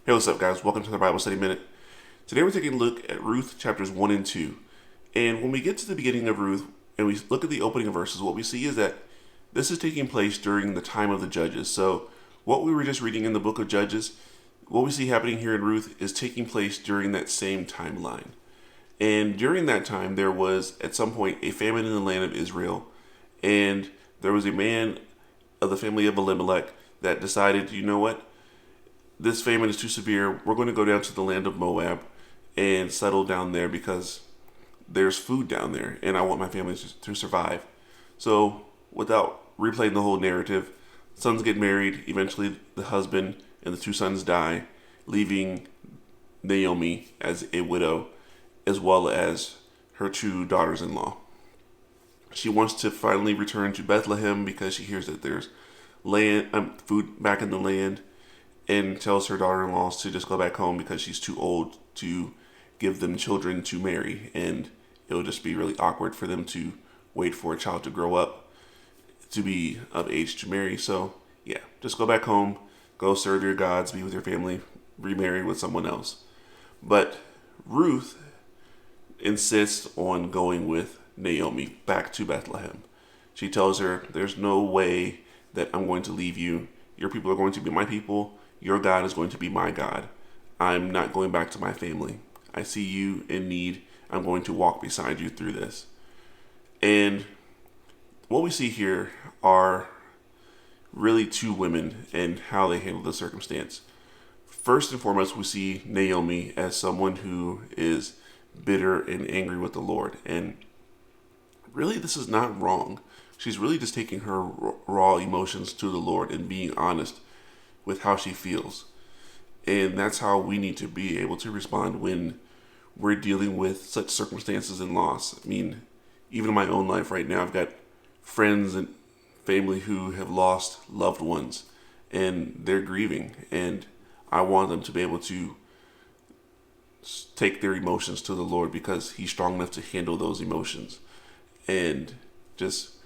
Hey, what's up, guys? Welcome to the Bible Study Minute. Today we're taking a look at Ruth chapters 1 and 2. And when we get to the beginning of Ruth and we look at the opening verses, what we see is that this is taking place during the time of the Judges. So, what we were just reading in the book of Judges, what we see happening here in Ruth is taking place during that same timeline. And during that time, there was at some point a famine in the land of Israel. And there was a man of the family of Elimelech that decided, you know what? This famine is too severe. We're going to go down to the land of Moab and settle down there because there's food down there and I want my family to survive. So, without replaying the whole narrative, sons get married. Eventually, the husband and the two sons die, leaving Naomi as a widow, as well as her two daughters-in-law. She wants to finally return to Bethlehem because she hears that there's food back in the land, and tells her daughter-in-laws to just go back home because she's too old to give them children to marry, and it'll just be really awkward for them to wait for a child to grow up to be of age to marry. So yeah, just go back home, go serve your gods, be with your family, remarry with someone else. But Ruth insists on going with Naomi back to Bethlehem. She tells her, there's no way that I'm going to leave you. Your people are going to be my people. Your God is going to be my God. I'm not going back to my family. I see you in need. I'm going to walk beside you through this. And what we see here are really two women and how they handle the circumstance. First and foremost, we see Naomi as someone who is bitter and angry with the Lord. And really, this is not wrong. She's really just taking her raw emotions to the Lord and being honest with how she feels. And that's how we need to be able to respond when we're dealing with such circumstances and loss. I mean, even in my own life right now, I've got friends and family who have lost loved ones and they're grieving. And I want them to be able to take their emotions to the Lord because He's strong enough to handle those emotions. And just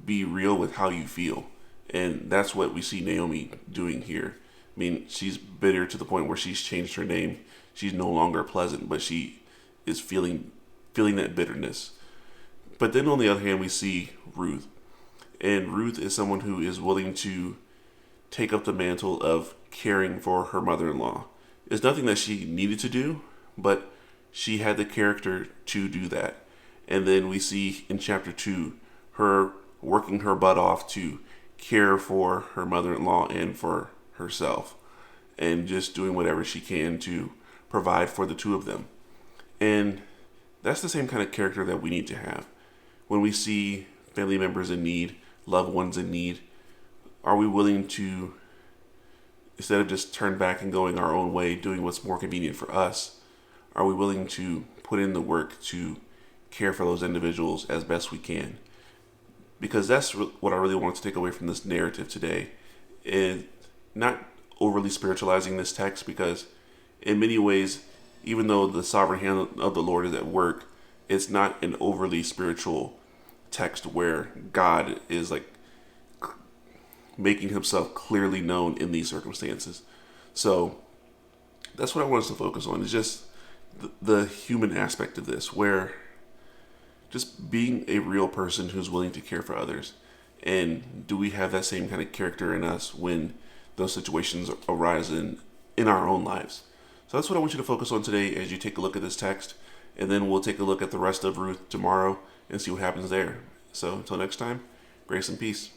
be real with how you feel. And that's what we see Naomi doing here. I mean, she's bitter to the point where she's changed her name. She's no longer pleasant, but she is feeling that bitterness. But then on the other hand, we see Ruth. And Ruth is someone who is willing to take up the mantle of caring for her mother-in-law. It's nothing that she needed to do, but she had the character to do that. And then we see in chapter 2, her working her butt off to care for her mother-in-law and for herself, and just doing whatever she can to provide for the two of them. And that's the same kind of character that we need to have. When we see family members in need, loved ones in need, are we willing to, instead of just turn back and going our own way, doing what's more convenient for us, are we willing to put in the work to care for those individuals as best we can? Because that's what I really want to take away from this narrative today, is not overly spiritualizing this text, because in many ways, even though the sovereign hand of the Lord is at work, it's not an overly spiritual text where God is like making Himself clearly known in these circumstances. So that's what I want us to focus on, is just the human aspect of this, where just being a real person who's willing to care for others. And do we have that same kind of character in us when those situations arise in our own lives? So that's what I want you to focus on today as you take a look at this text. And then we'll take a look at the rest of Ruth tomorrow and see what happens there. So until next time, grace and peace.